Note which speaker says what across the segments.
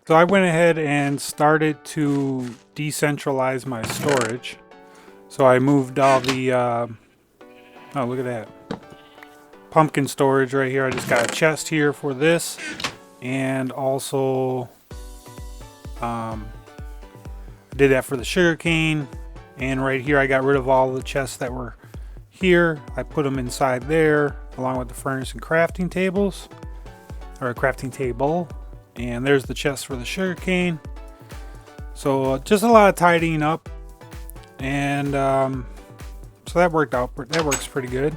Speaker 1: So I went ahead and started to decentralize my storage. So I moved all the, oh, look at that. Pumpkin storage right here. I just got a chest here for this. And also, did that for the sugarcane. And right here, I got rid of all the chests that were here. I put them inside there, along with the furnace and crafting tables. Or a crafting table. And there's the chest for the sugarcane. So just a lot of tidying up. And so that worked out. That works pretty good.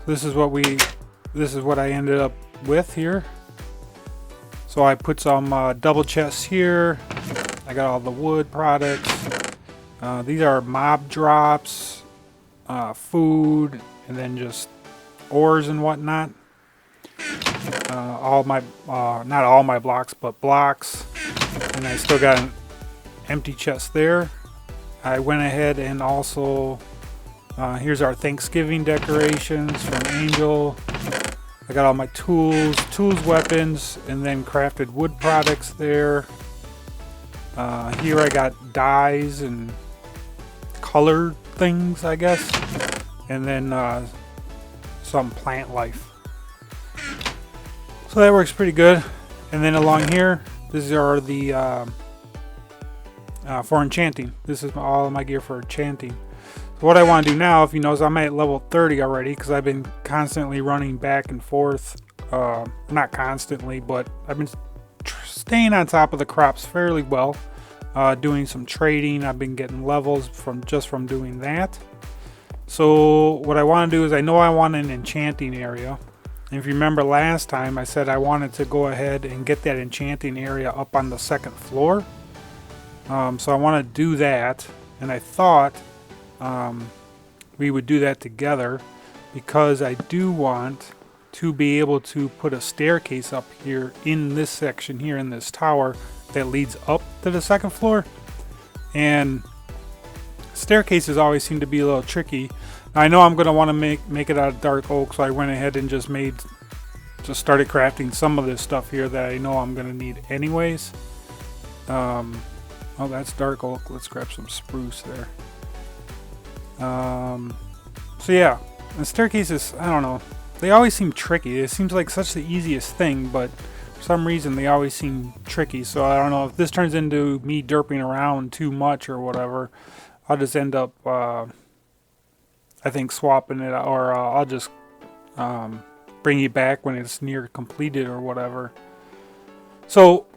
Speaker 1: This is what I ended up with here. So I put some double chests here. I got all the wood products. These are mob drops, food, and then just ores and whatnot. All my, not all my blocks, but blocks. And I still got an empty chest there. I went ahead and also, here's our Thanksgiving decorations from Angel. I got all my tools, weapons, and then crafted wood products there. Here I got dyes and colored things, I guess. And then some plant life. So that works pretty good. And then along here, these are the for enchanting. This is all of my gear for enchanting. So what I want to do now, if you notice, I'm at level 30 already because I've been constantly running back and forth. Not constantly, but I've been staying on top of the crops fairly well. Doing some trading. I've been getting levels from doing that. So what I want to do is, I know I want an enchanting area. And if you remember last time, I said I wanted to go ahead and get that enchanting area up on the second floor. So I want to do that, and I thought we would do that together because I do want to be able to put a staircase up here in this section here in this tower that leads up to the second floor. And staircases always seem to be a little tricky. Now, I know I'm going to want to make it out of dark oak, so I went ahead and just started crafting some of this stuff here that I know I'm going to need anyways. Oh, that's dark oak. Let's grab some spruce there. So yeah, the staircases, I don't know. They always seem tricky. It seems like such the easiest thing, but for some reason they always seem tricky. So I don't know if this turns into me derping around too much or whatever. I'll just end up, I think, swapping it, or I'll just bring you back when it's near completed or whatever. So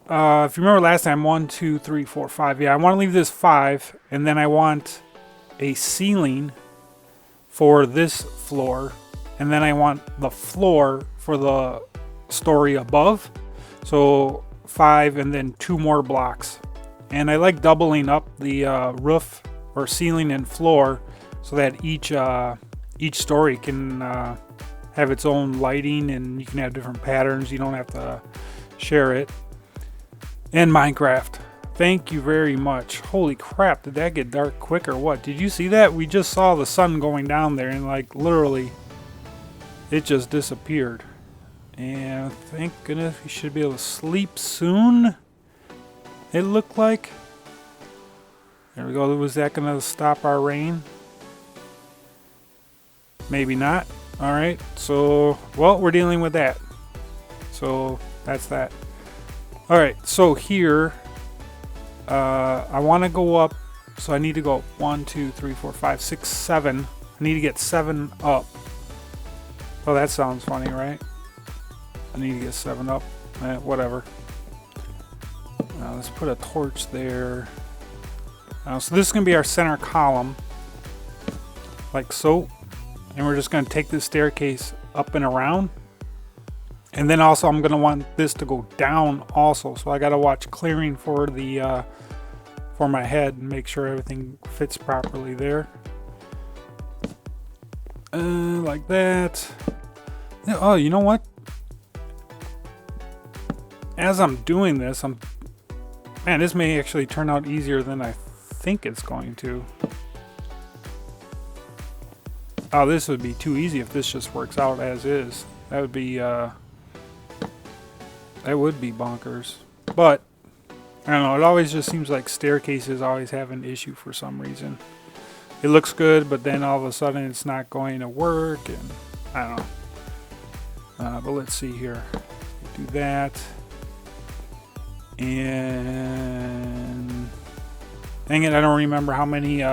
Speaker 1: if you remember last time, 1, 2, 3, 4, 5. Yeah, I want to leave this 5, and then I want a ceiling for this floor, and then I want the floor for the story above. So 5, and then 2 more blocks. And I like doubling up the roof or ceiling and floor so that each story can have its own lighting, and you can have different patterns. You don't have to share it. And Minecraft, thank you very much. Holy crap, did that get dark quick or what? Did you see that? We just saw the sun going down there, and like literally it just disappeared. And thank goodness we should be able to sleep soon, it looked like. There we go. Was that gonna stop our rain? Maybe not. Alright, so well, we're dealing with that. So that's that. Alright, so here I want to go up, so I need to go 1, 2, 3, 4, 5, 6, 7. I need to get 7 up. Oh, that sounds funny, right? I need to get 7 up. Whatever. Let's put a torch there. So this is going to be our center column, like so. And we're just going to take this staircase up and around. And then also I'm going to want this to go down also. So I got to watch clearing for the for my head and make sure everything fits properly there. Like that. Oh, you know what? As I'm doing this, man, this may actually turn out easier than I think it's going to. Oh, this would be too easy if this just works out as is. That would be bonkers. But I don't know, it always just seems like staircases always have an issue for some reason. It looks good, but then all of a sudden it's not going to work, and I don't know. But let's see here. Do that. And dang it, I don't remember how many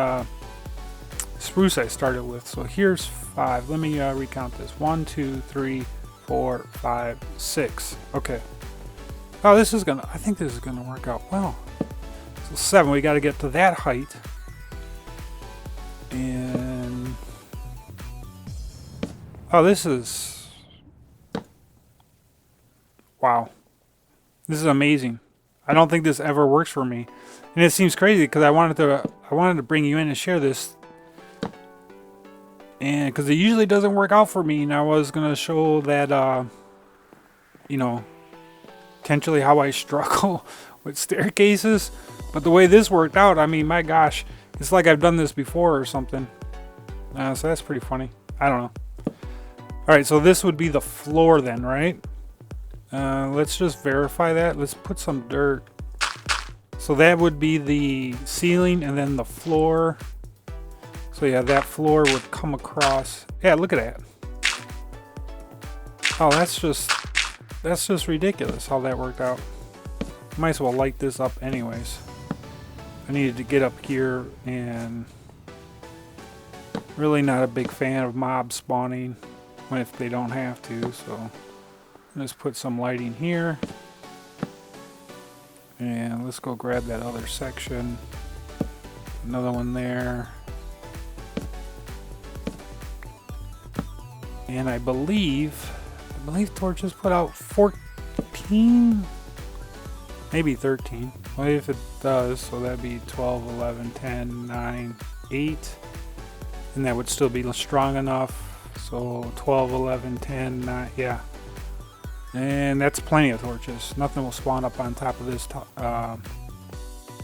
Speaker 1: spruce I started with. So here's 5. Let me recount this. 1, 2, 3, 4, 5, 6. Okay. Oh, I think this is gonna work out well. So 7, we got to get to that height. And oh, this is, wow. This is amazing. I don't think this ever works for me. And it seems crazy because I wanted to bring you in and share this. And because it usually doesn't work out for me, and I was gonna show that you know, potentially how I struggle with staircases. But the way this worked out, I mean, my gosh, it's like I've done this before or something. So that's pretty funny. I don't know. Alright, so this would be the floor then, right? Let's just verify that. Let's put some dirt. So that would be the ceiling, and then the floor. So yeah, that floor would come across. Yeah, look at that. Oh, that's just ridiculous how that worked out. Might as well light this up anyways. I needed to get up here, and really not a big fan of mob spawning if they don't have to, so let's put some lighting here. And let's go grab that other section. Another one there. And I believe torches put out 14, maybe 13. Well, if it does, so that'd be 12, 11, 10, 9, 8. And that would still be strong enough. So 12, 11, 10, 9, yeah. And that's plenty of torches. Nothing will spawn up on top of this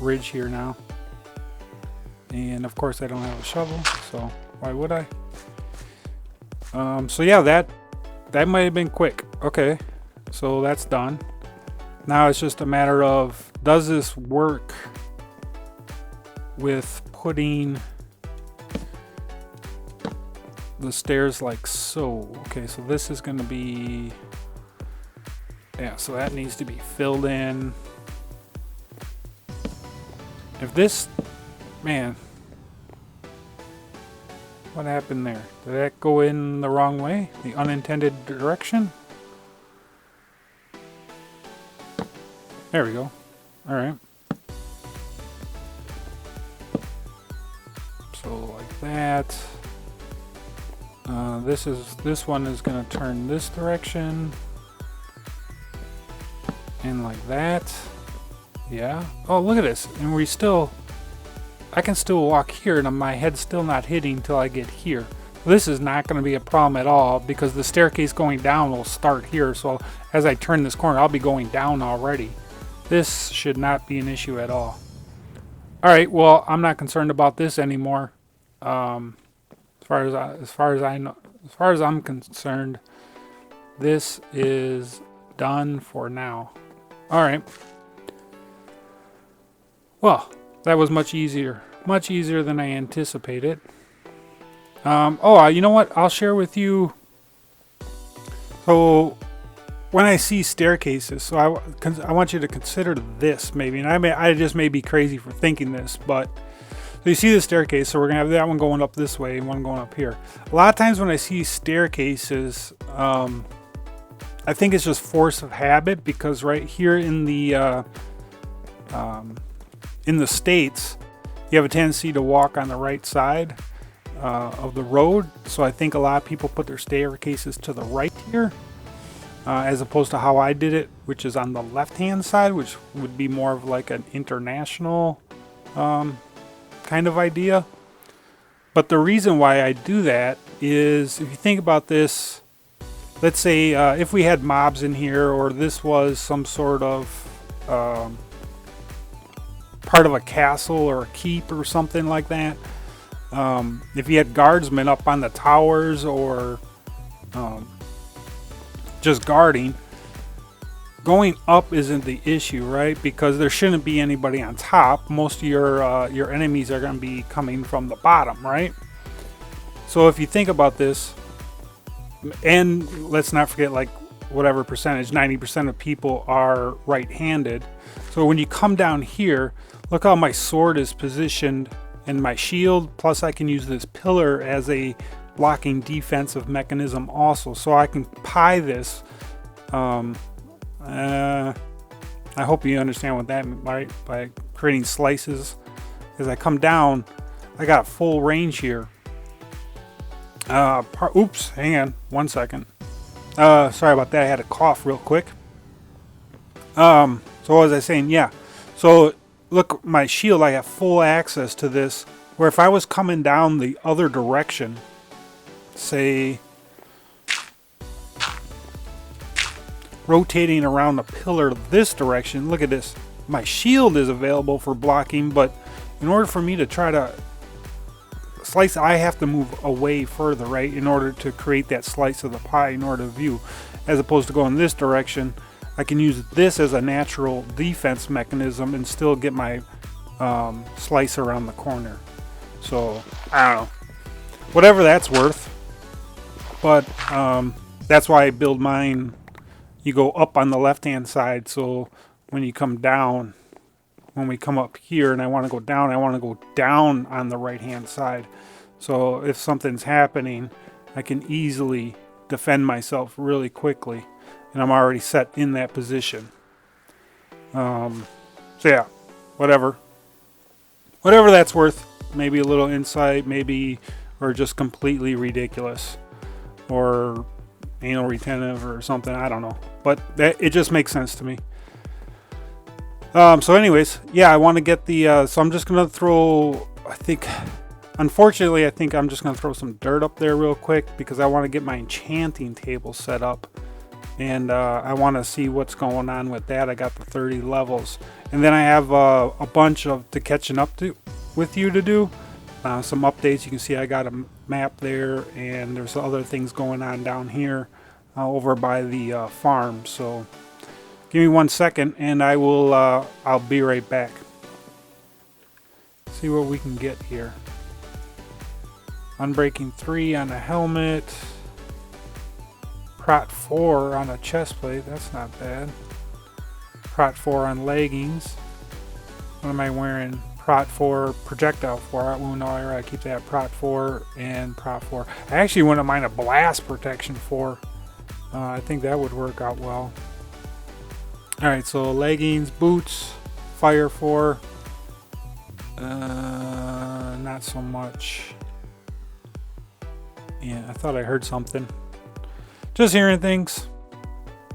Speaker 1: ridge here now. And of course I don't have a shovel, so why would I? So yeah, that might have been quick. Okay, so that's done. Now it's just a matter of, does this work with putting the stairs like so? Okay, so this is going to be, yeah, so that needs to be filled in. If this, man, what happened there? Did that go in the wrong way? The unintended direction? There we go. Alright. So like that. This one is going to turn this direction. And like that. Yeah. Oh, look at this. And I can still walk here, and my head's still not hitting until I get here. This is not going to be a problem at all, because the staircase going down will start here. So as I turn this corner, I'll be going down already. This should not be an issue at all. Alright, well, I'm not concerned about this anymore. As far as I'm concerned, this is done for now. Alright. Well, that was much easier than I anticipated. You know what? I'll share with you. So when I see staircases, so I want you to consider this maybe, and I just may be crazy for thinking this, but so you see the staircase, so we're gonna have that one going up this way and one going up here. A lot of times when I see staircases, I think it's just force of habit, because right here in the States, you have a tendency to walk on the right side of the road. So I think a lot of people put their staircases to the right here, as opposed to how I did it, which is on the left-hand side, which would be more of like an international kind of idea. But the reason why I do that is, if you think about this, let's say if we had mobs in here, or this was some sort of part of a castle or a keep or something like that. If you had guardsmen up on the towers, or just guarding, going up isn't the issue, right? Because there shouldn't be anybody on top. Most of your enemies are going to be coming from the bottom, right? So if you think about this, and let's not forget, like, whatever percentage, 90% of people are right-handed. So when you come down here, look how my sword is positioned and my shield, plus I can use this pillar as a blocking defensive mechanism also. So I can pie this. I hope you understand what that means, right? By creating slices. As I come down, I got full range here. Oops, hang on 1 second. Sorry about that. I had to cough real quick. So what was I saying? Yeah. So look, my shield, I have full access to this. Where if I was coming down the other direction, say rotating around the pillar this direction, look at this. My shield is available for blocking, but in order for me to try to slice, I have to move away further, right, in order to create that slice of the pie in order to view. As opposed to going this direction, I can use this as a natural defense mechanism and still get my slice around the corner. So I don't know, whatever that's worth. But that's why I build mine. You go up on the left hand side, so when you come down, when we come up here and I want to go down, I want to go down on the right hand side. So if something's happening, I can easily defend myself really quickly, and I'm already set in that position. So yeah, whatever that's worth. Maybe a little insight, maybe, or just completely ridiculous, or anal retentive or something, I don't know, but it just makes sense to me. So anyways, yeah, I want to get the so I'm just gonna throw, unfortunately I think I'm just gonna throw some dirt up there real quick because I want to get my enchanting table set up, and I want to see what's going on with that. I got the 30 levels, and then I have a bunch of catching up to with you to do. Some updates. You can see I got a map there, and there's other things going on down here over by the farm. So give me 1 second and I will I'll be right back. See what we can get here. Unbreaking 3 on a helmet. Prot 4 on a chest plate. That's not bad. Prot 4 on leggings. What am I wearing? Prot 4, projectile 4. Oh no, I keep that. Prot 4 and Prot 4. I actually wouldn't mind a blast protection 4. I think that would work out well. Alright, so leggings, boots, fire 4. Not so much. Yeah, I thought I heard something. Just hearing things.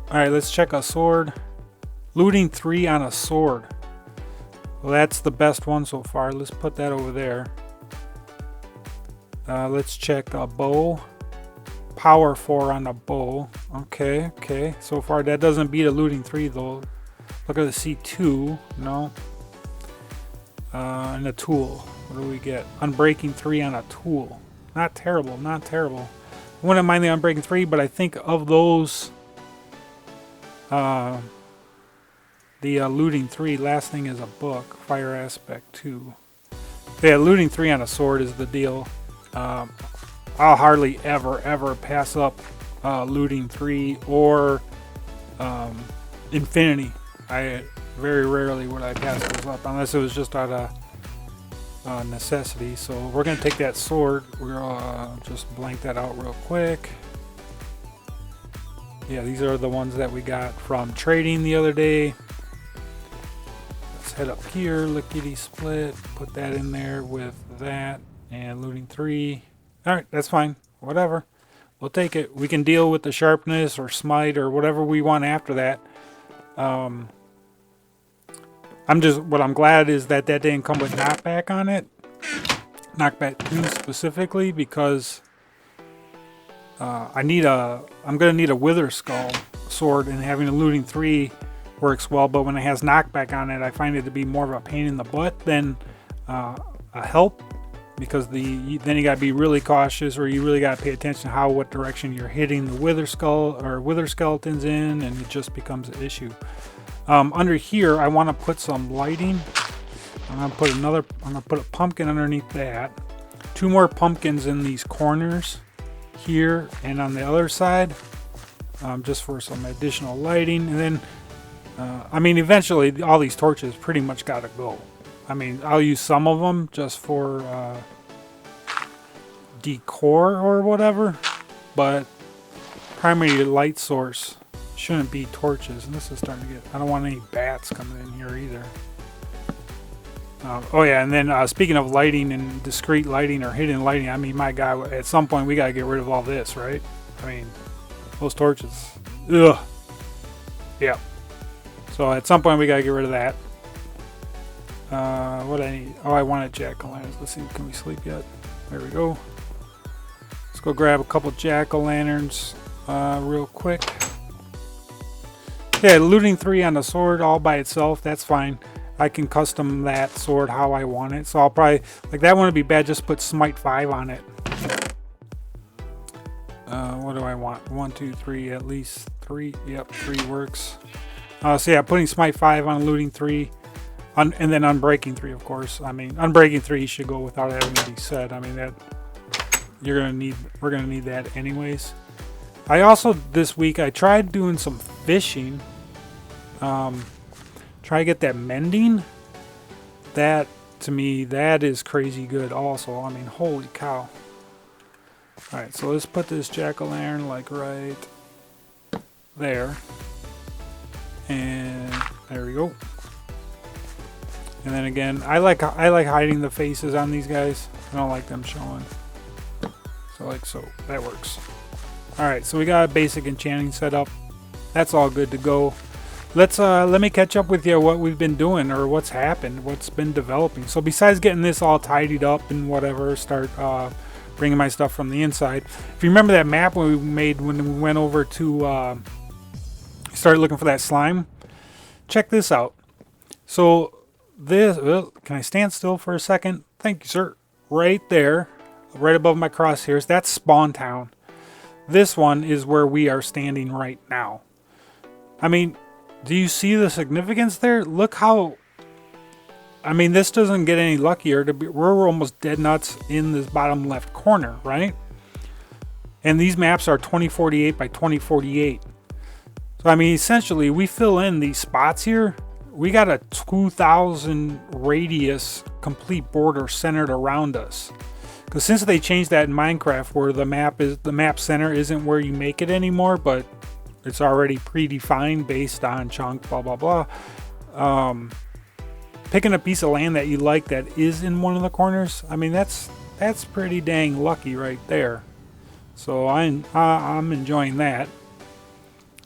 Speaker 1: Alright, let's check a sword. Looting 3 on a sword. Well, that's the best one so far. Let's put that over there. Let's check a bow. Power 4 on a bow. Okay. So far, that doesn't beat a looting 3 though. Look at the C2. No. And a tool. What do we get? Unbreaking 3 on a tool. Not terrible. I wouldn't mind the Unbreaking 3, but I think of those, the looting 3, last thing is a book. Fire aspect 2. Yeah, looting 3 on a sword is the deal. I'll hardly ever pass up looting 3 or infinity. I very rarely would I pass those up unless it was just out of necessity. So we're gonna take that sword. We're just blank that out real quick. Yeah, these are the ones that we got from trading the other day. Let's head up here, lickety split, put that in there with that, and looting 3. Alright, that's fine. Whatever. We'll take it. We can deal with the sharpness or smite or whatever we want after that. What I'm glad is that didn't come with knockback on it. Knockback 2 specifically, because I'm gonna need a Wither Skull sword, and having a looting 3 works well, but when it has knockback on it, I find it to be more of a pain in the butt than a help, because then you got to be really cautious, or you really got to pay attention to what direction you're hitting the wither skeletons in, and it just becomes an issue. Under here, I want to put some lighting. I'm gonna put a pumpkin underneath that. 2 more pumpkins in these corners here and on the other side, just for some additional lighting. And then, I mean, eventually all these torches pretty much gotta go. I mean, I'll use some of them just for decor or whatever, but primary light source shouldn't be torches. And this is starting to get, I don't want any bats coming in here either. Oh yeah, and then speaking of lighting and discrete lighting or hidden lighting, I mean, my God, at some point we gotta get rid of all this, right? I mean, those torches. Ugh. Yeah. So at some point we gotta get rid of that. What I need? Oh, I wanted jack-o'-lanterns. Let's see, can we sleep yet? There we go. Let's go grab a couple jack-o'-lanterns real quick. Yeah, looting 3 on the sword all by itself, that's fine. I can custom that sword how I want it. So I'll probably, like, that wouldn't be bad, just put smite 5 on it. What do I want? 1, 2, 3, at least 3. Yep, 3 works. So yeah, putting smite 5 on looting 3. And then unbreaking 3, of course. I mean, unbreaking 3 should go without having to be said. I mean, that we're gonna need that anyways. I also, this week, I tried doing some fishing. Try to get that mending. That, to me, that is crazy good also. I mean, holy cow. Alright, so let's put this jack-o'-lantern like right there. And there we go. And then again, I like hiding the faces on these guys. I don't like them showing. So like so, that works. Alright, so we got a basic enchanting set up. That's all good to go. Let me catch up with you what we've been doing, or what's happened, what's been developing. So besides getting this all tidied up and whatever, start bringing my stuff from the inside. If you remember that map we made when we went over to started looking for that slime, check this out. So this, can I stand still for a second? Thank you, sir. Right there, right above my crosshairs, that's Spawn Town. This one is where we are standing right now. I mean, do you see the significance there? Look how, I mean, this doesn't get any luckier. We're almost dead nuts in this bottom left corner, right? And these maps are 2048 by 2048. So, I mean, essentially, we fill in these spots here. We got a 2,000 radius complete border centered around us. Because since they changed that in Minecraft, where the map center isn't where you make it anymore, but it's already predefined based on chunk, blah, blah, blah. Picking a piece of land that you like that is in one of the corners, I mean, that's pretty dang lucky right there. So I'm enjoying that.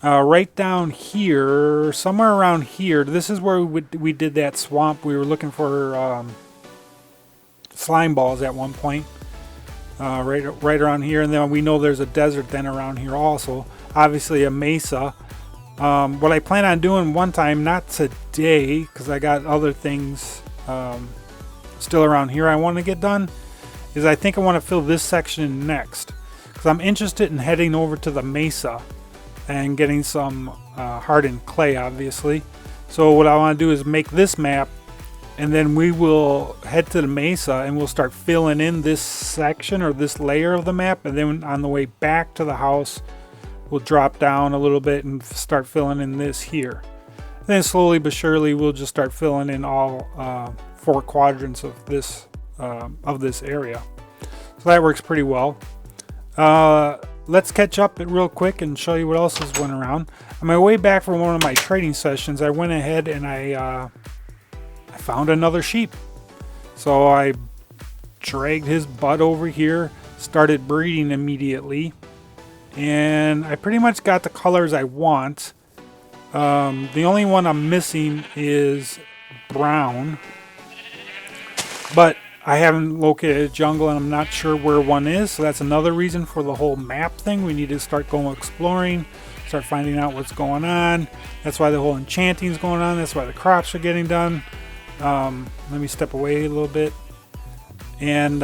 Speaker 1: Right down here, somewhere around here, this is where we did that swamp. We were looking for slime balls at one point. Right around here, and then we know there's a desert then around here also. Obviously a mesa. What I plan on doing one time, not today, because I got other things still around here I want to get done, is I think I want to fill this section next. Because I'm interested in heading over to the mesa and getting some hardened clay, obviously. So what I want to do is make this map, and then we will head to the mesa and we'll start filling in this section or this layer of the map, and then on the way back to the house we'll drop down a little bit and start filling in this here. Then slowly but surely we'll just start filling in all 4 quadrants of this area. So that works pretty well. Let's catch up real quick and show you what else is going around. On my way back from one of my trading sessions, I went ahead and I found another sheep. So I dragged his butt over here, started breeding immediately, and I pretty much got the colors I want. The only one I'm missing is brown, but I haven't located a jungle and I'm not sure where one is, so that's another reason for the whole map thing. We need to start going exploring, start finding out what's going on. That's why the whole enchanting is going on. That's why the crops are getting done. Let me step away a little bit. And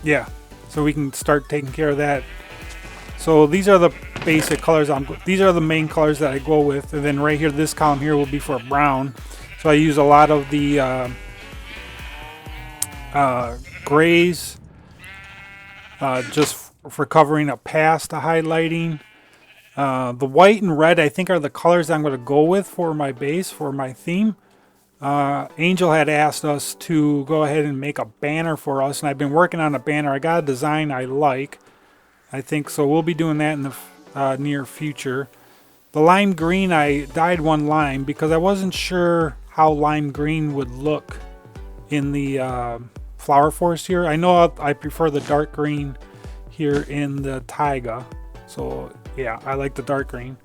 Speaker 1: yeah, so we can start taking care of that. So these are the basic colors. These are the main colors that I go with, and then right here, this column here will be for brown. So I use a lot of the grays, just for covering up past the highlighting. The white and red, I think, are the colors I'm going to go with for my base, for my theme. Angel had asked us to go ahead and make a banner for us, and I've been working on a banner. I got a design I like, I think, so we'll be doing that in the near future. The lime green, I dyed one lime because I wasn't sure how lime green would look in the flower forest here. I know I prefer the dark green here in the taiga, so yeah, I like the dark green.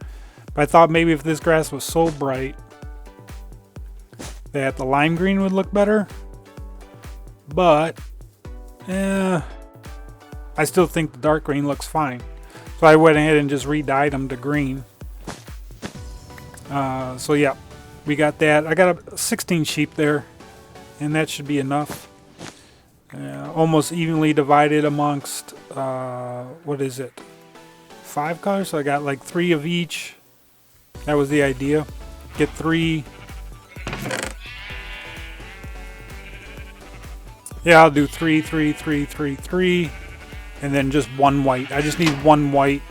Speaker 1: But I thought maybe if this grass was so bright that the lime green would look better. But I still think the dark green looks fine. So I went ahead and just re-dyed them to green. So yeah, we got that. I got a 16 sheep there, and that should be enough. Almost evenly divided amongst, what is it? 5 colors? So I got like 3 of each. That was the idea. Get 3. Yeah, I'll do 3, 3, 3, 3, 3, and then just 1 white. I just need 1 white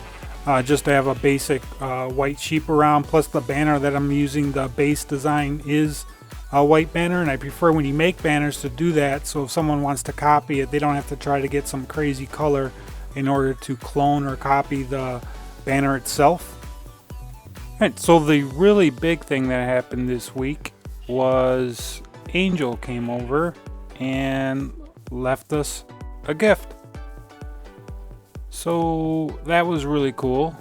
Speaker 1: just to have a basic white sheep around. Plus the banner that I'm using, the base design is a white banner, and I prefer when you make banners to do that, so if someone wants to copy it, they don't have to try to get some crazy color in order to clone or copy the banner itself. Alright, so the really big thing that happened this week was Angel came over and left us a gift. So that was really cool.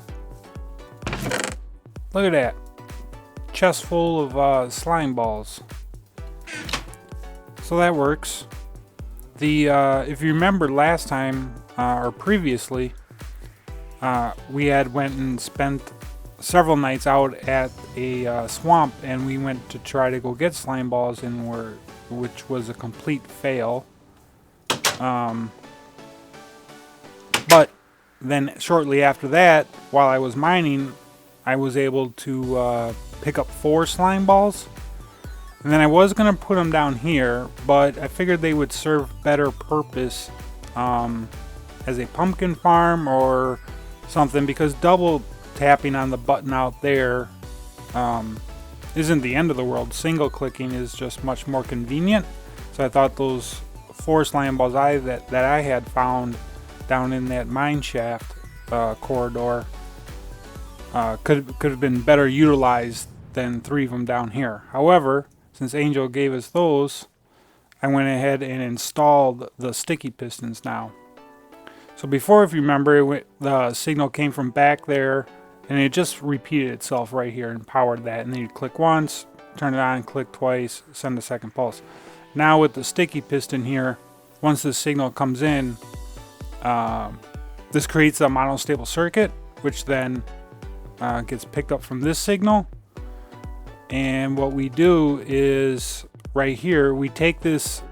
Speaker 1: Look at that. Chest full of slime balls. So that works. The if you remember last time or previously, we had went and spent several nights out at a swamp, and we went to try to go get slime balls, and which was a complete fail. But then shortly after that, while I was mining, I was able to pick up 4 slime balls. And then I was going to put them down here, but I figured they would serve better purpose as a pumpkin farm or something, because double tapping on the button out there isn't the end of the world. Single clicking is just much more convenient. So I thought those 4 slime balls that I had found down in that mine shaft corridor could have been better utilized than 3 of them down here. However, since Angel gave us those, I went ahead and installed the sticky pistons now. So before, if you remember, the signal came from back there, and it just repeated itself right here and powered that. And then you'd click once, turn it on, click twice, send a second pulse. Now with the sticky piston here, once the signal comes in, this creates a monostable circuit, which then gets picked up from this signal. And what we do is right here, we take this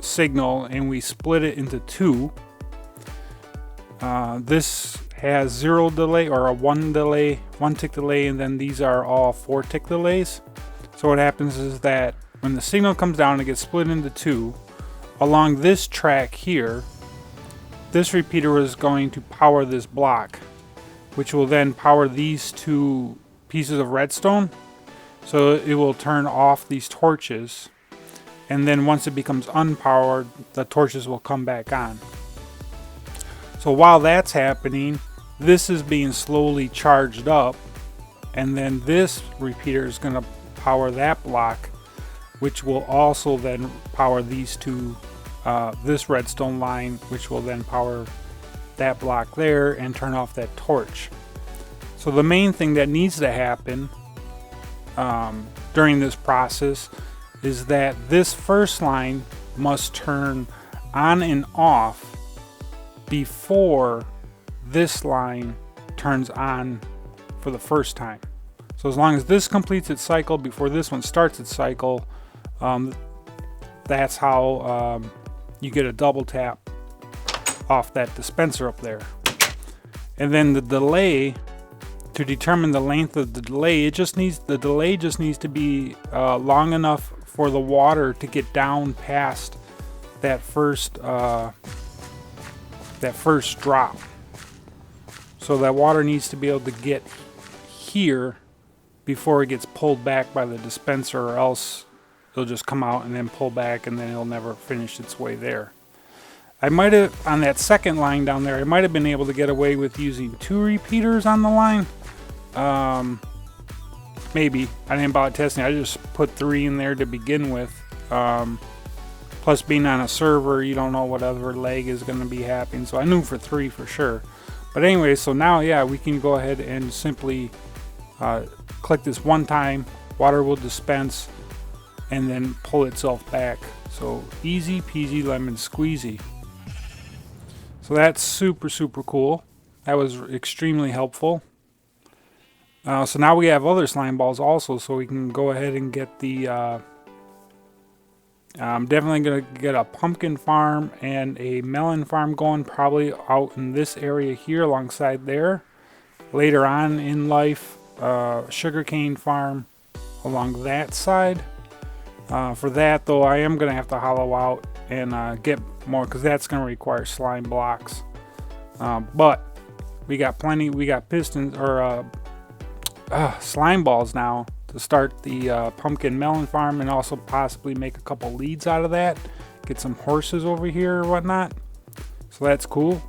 Speaker 1: signal and we split it into 2. This has 0 delay, or a 1 tick delay, and then these are all 4 tick delays. So what happens is that when the signal comes down, it gets split into 2. Along this track here, this repeater is going to power this block, which will then power these 2 pieces of redstone. So it will turn off these torches, and then once it becomes unpowered, the torches will come back on. So while that's happening, this is being slowly charged up, and then this repeater is going to power that block, which will also then power these 2, this redstone line, which will then power that block there and turn off that torch. So the main thing that needs to happen during this process is that this first line must turn on and off before this line turns on for the first time. So as long as this completes its cycle before this one starts its cycle, that's how you get a double tap off that dispenser up there. And then the delay, to determine the length of the delay, the delay just needs to be long enough for the water to get down past that first drop. So that water needs to be able to get here before it gets pulled back by the dispenser, or else it'll just come out and then pull back, and then it'll never finish its way there. I might have, on that second line down there, I might have been able to get away with using 2 repeaters on the line. Maybe. I didn't bother testing. I just put 3 in there to begin with. Plus, being on a server, you don't know what other lag is going to be happening. So I knew for 3 for sure. But anyway, so now, yeah, we can go ahead and simply click this one time. Water will dispense and then pull itself back. So easy peasy lemon squeezy. So that's super, super cool. That was extremely helpful. So now we have other slime balls also, so we can go ahead and get the... I'm definitely going to get a pumpkin farm and a melon farm going, probably out in this area here alongside there. Later on in life, sugarcane farm along that side. For that, though, I am going to have to hollow out and get more, because that's going to require slime blocks. But we got plenty. We got pistons or slime balls now to start the pumpkin melon farm, and also possibly make a couple leads out of that. Get some horses over here or whatnot. So that's cool.